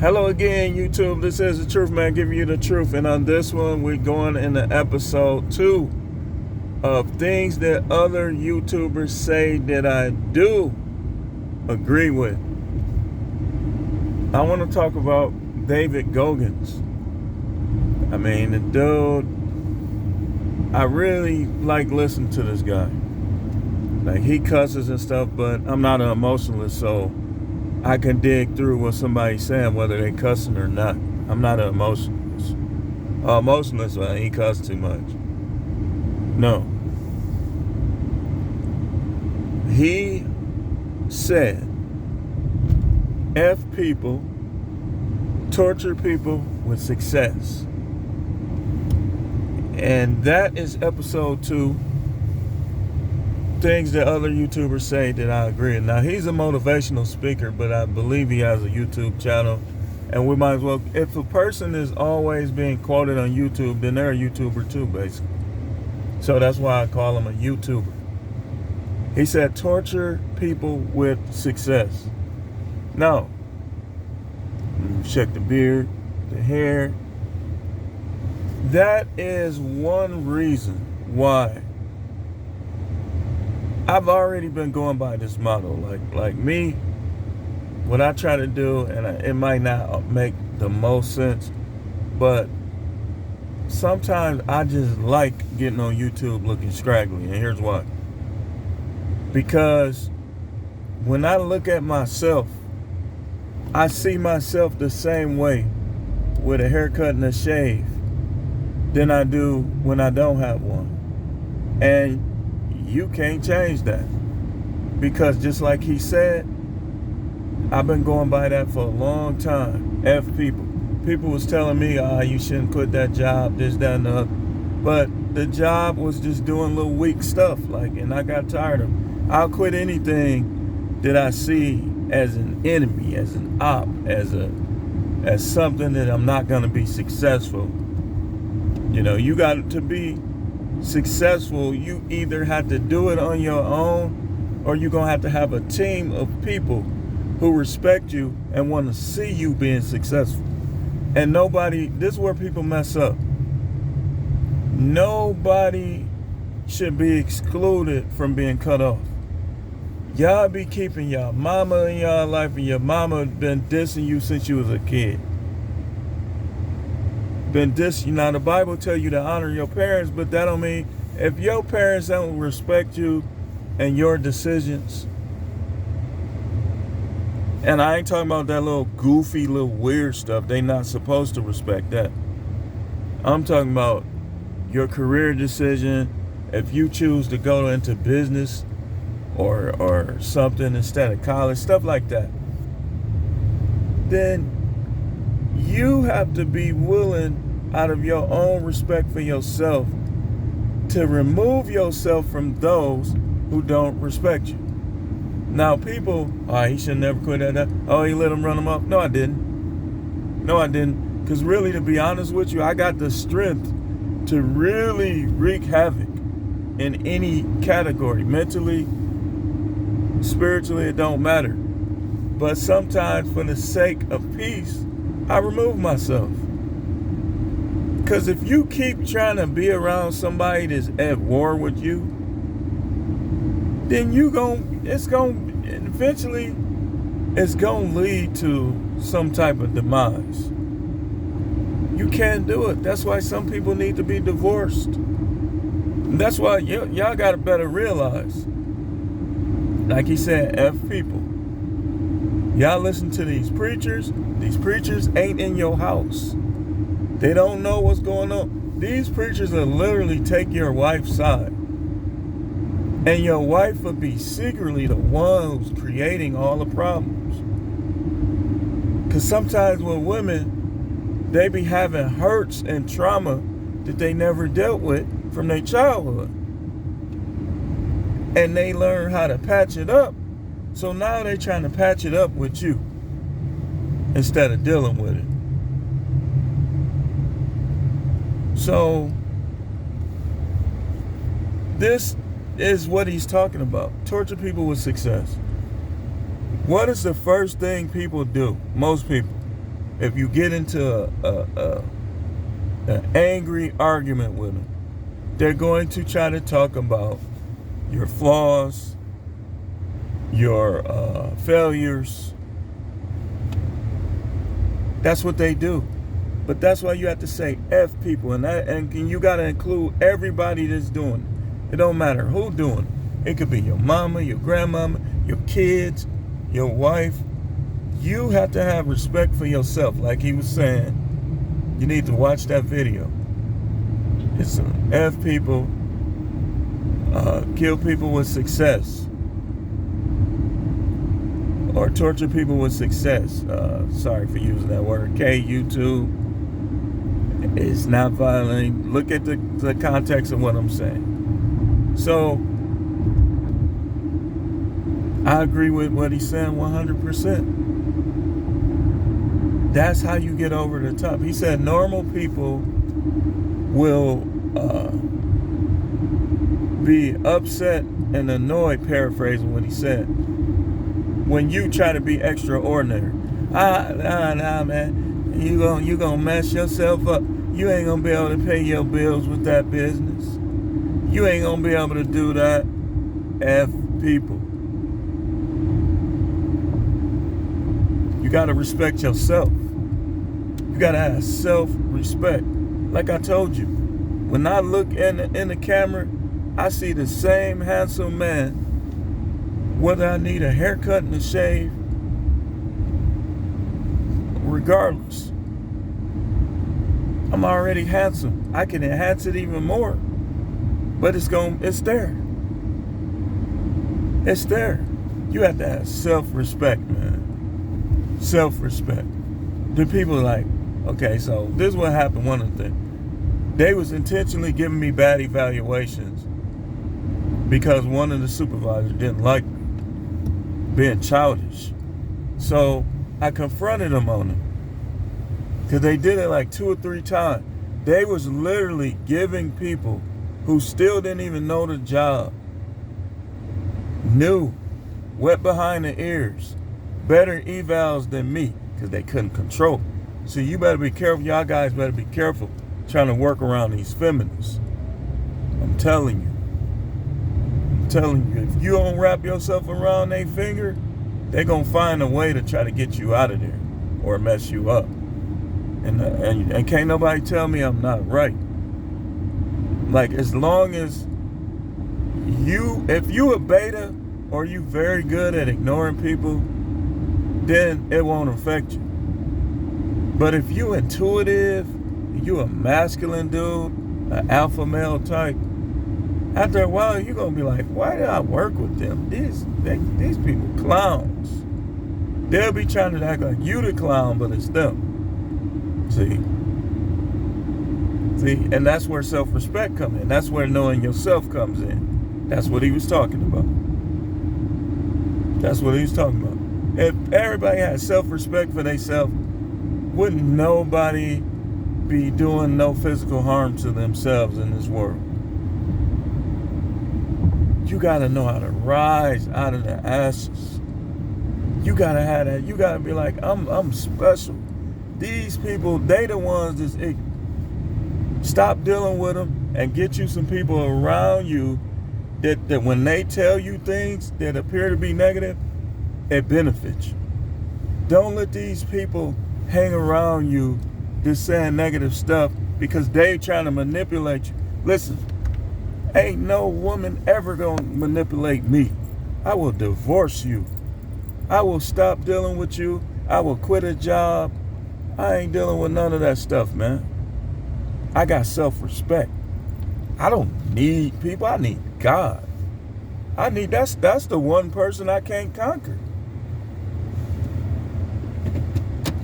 Hello again, YouTube. This is the Truth Man giving you the truth. And on this one, we're going into episode 2 of things that other YouTubers say that I do agree with. I want to talk about David Goggins. I mean, the dude, I really like listening to this guy. Like, he cusses and stuff, but I'm not an emotionalist, so I can dig through what somebody's saying, whether they cussing or not. I'm not an emotionalist. Emotionalist, well, he cuss too much. No. He said, F people, torture people with success. And that is episode 2. Things that other YouTubers say that I agree. Now, he's a motivational speaker, but I believe he has a YouTube channel. And we might as well, if a person is always being quoted on YouTube, then they're a YouTuber too, basically. So that's why I call him a YouTuber. He said, torture people with success. No. Check the beard, the hair. That is one reason why I've already been going by this model. Like me, what I try to do, and it might not make the most sense, but sometimes I just like getting on YouTube looking scraggly, and here's why. Because when I look at myself, I see myself the same way with a haircut and a shave than I do when I don't have one. And you can't change that, because just like he said, I've been going by that for a long time. F people. People was telling me, you shouldn't quit that job, this, that, and the other. But the job was just doing little weak stuff, and I got tired of it. I'll quit anything that I see as an enemy, as an op, as something that I'm not gonna be successful. You know, you got to be successful. You either have to do it on your own, or you're gonna have to have a team of people who respect you and want to see you being successful. And this is where people mess up. Nobody should be excluded from being cut off. Y'all be keeping y'all mama in y'all life, and your mama been dissing you since you was a kid. Been dissing. Now, the Bible tell you to honor your parents, but that don't mean if your parents don't respect you and your decisions. And I ain't talking about that little goofy, little weird stuff. They not supposed to respect that. I'm talking about your career decision. If you choose to go into business or something instead of college, stuff like that, then you have to be willing, out of your own respect for yourself, to remove yourself from those who don't respect you. Now, people, he should never quit at that. He let him run him up. No, I didn't. Because really, to be honest with you, I got the strength to really wreak havoc in any category. Mentally, spiritually, it don't matter. But sometimes, for the sake of peace, I remove myself. Because if you keep trying to be around somebody that's at war with you, then eventually it's going to lead to some type of demise. You can't do it. That's why some people need to be divorced. And that's why y'all got to better realize, like he said, F people. Y'all listen to these preachers. These preachers ain't in your house. They don't know what's going on. These preachers will literally take your wife's side. And your wife will be secretly the one who's creating all the problems. Because sometimes with women, they be having hurts and trauma that they never dealt with from their childhood. And they learn how to patch it up. So now they're trying to patch it up with you instead of dealing with it. So this is what he's talking about. Torture people with success. What is the first thing people do? Most people. if you get into an angry argument with them, they're going to try to talk about your flaws, your failures. That's what they do. But that's why you have to say F people, and you got to include everybody that's doing it. It don't matter who doing it. It could be your mama, your grandmama, your kids, your wife. You have to have respect for yourself. Like he was saying, you need to watch that video. It's F people, kill people with success, or torture people with success. Sorry for using that word. YouTube is not violent. Look at the context of what I'm saying. So I agree with what he's saying 100%. That's how you get over the top. He said normal people will be upset and annoyed, paraphrasing what he said, when you try to be extraordinary. Nah, man. You gonna mess yourself up. You ain't gonna be able to pay your bills with that business. You ain't gonna be able to do that. F people. You gotta respect yourself. You gotta have self-respect. Like I told you, when I look in the camera, I see the same handsome man, whether I need a haircut and a shave, regardless. I'm already handsome. I can enhance it even more. But it's there. It's there. You have to have self-respect, man. Self-respect. The people are like, okay, so this is what happened. One of the things. They was intentionally giving me bad evaluations because one of the supervisors didn't like me being childish. So I confronted them on it. Because they did it like 2 or 3 times. They was literally giving people who still didn't even know the job, new, wet behind the ears, better evals than me, because they couldn't control. So you better be careful. Y'all guys better be careful trying to work around these feminists. I'm telling you, if you don't wrap yourself around their finger, they're going to find a way to try to get you out of there or mess you up. And can't nobody tell me I'm not right. Like, as long as if you a beta or you very good at ignoring people, then it won't affect you. But if you intuitive, you a masculine dude, an alpha male type, after a while you're gonna be like, why did I work with them? These people clowns. They'll be trying to act like you the clown, but it's them. See, and that's where self-respect comes in. That's where knowing yourself comes in. That's what he was talking about. That's what he was talking about. If everybody had self-respect for themselves, wouldn't nobody be doing no physical harm to themselves in this world. You gotta know how to rise out of the ashes. You gotta have that. You gotta be like, I'm special. These people, they the ones that's ignorant. Stop dealing with them and get you some people around you that when they tell you things that appear to be negative, it benefits you. Don't let these people hang around you just saying negative stuff because they trying to manipulate you. Listen, ain't no woman ever gonna manipulate me. I will divorce you. I will stop dealing with you. I will quit a job. I ain't dealing with none of that stuff, man. I got self-respect. I don't need people. I need God. That's the one person I can't conquer.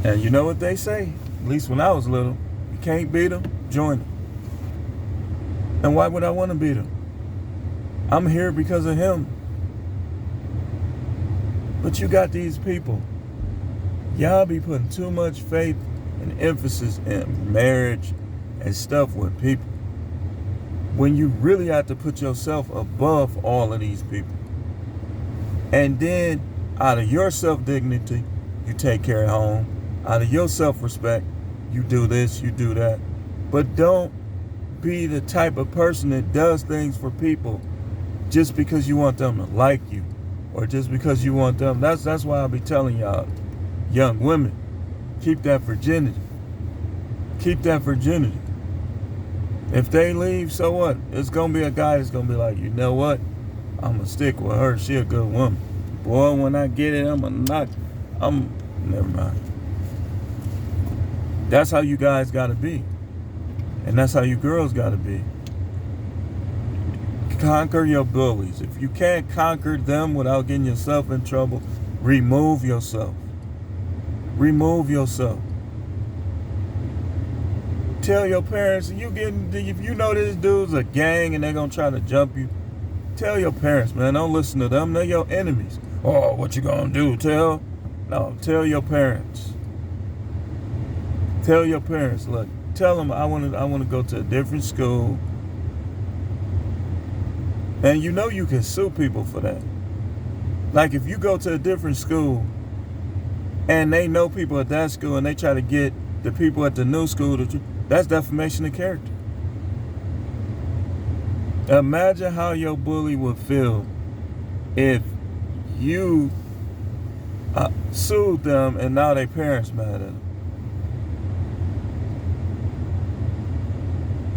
And you know what they say? At least when I was little, you can't beat them, join them. And why would I want to beat him? I'm here because of him. But you got these people. Y'all be putting too much faith and emphasis in marriage and stuff with people, when you really have to put yourself above all of these people. And then out of your self-dignity, you take care of home. Out of your self-respect, you do this, you do that. But don't be the type of person that does things for people just because you want them to like you, or just because you want them. That's why I be telling y'all, young women, keep that virginity. Keep that virginity. If they leave, so what? It's gonna be a guy that's gonna be like, you know what? I'm gonna stick with her. She a good woman. Boy, when I get it, never mind. That's how you guys gotta be. And that's how you girls gotta be. Conquer your bullies. If you can't conquer them without getting yourself in trouble, remove yourself. Remove yourself. Tell your parents, if you know this dude's a gang and they're gonna try to jump you, tell your parents, man. Don't listen to them. They're your enemies. Oh, what you gonna do? Tell your parents. Tell your parents, look, tell them I want to go to a different school. And you know you can sue people for that. Like if you go to a different school and they know people at that school and they try to get the people at the new school, that's defamation of character. Imagine how your bully would feel if you sued them and now their parents mad at them.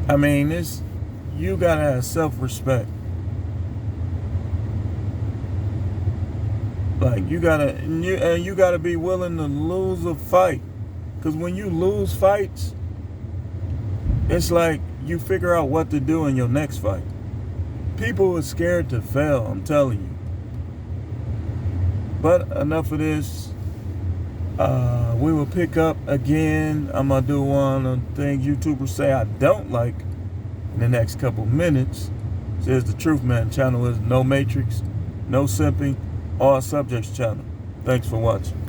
I mean, you gotta have self-respect. Like you gotta be willing to lose a fight. Because when you lose fights, it's like you figure out what to do in your next fight. People are scared to fail, I'm telling you. But enough of this. We will pick up again. I'm going to do one on things YouTubers say I don't like in the next couple minutes. Says the Truth Man channel is no matrix, no simping, all subjects channel. Thanks for watching.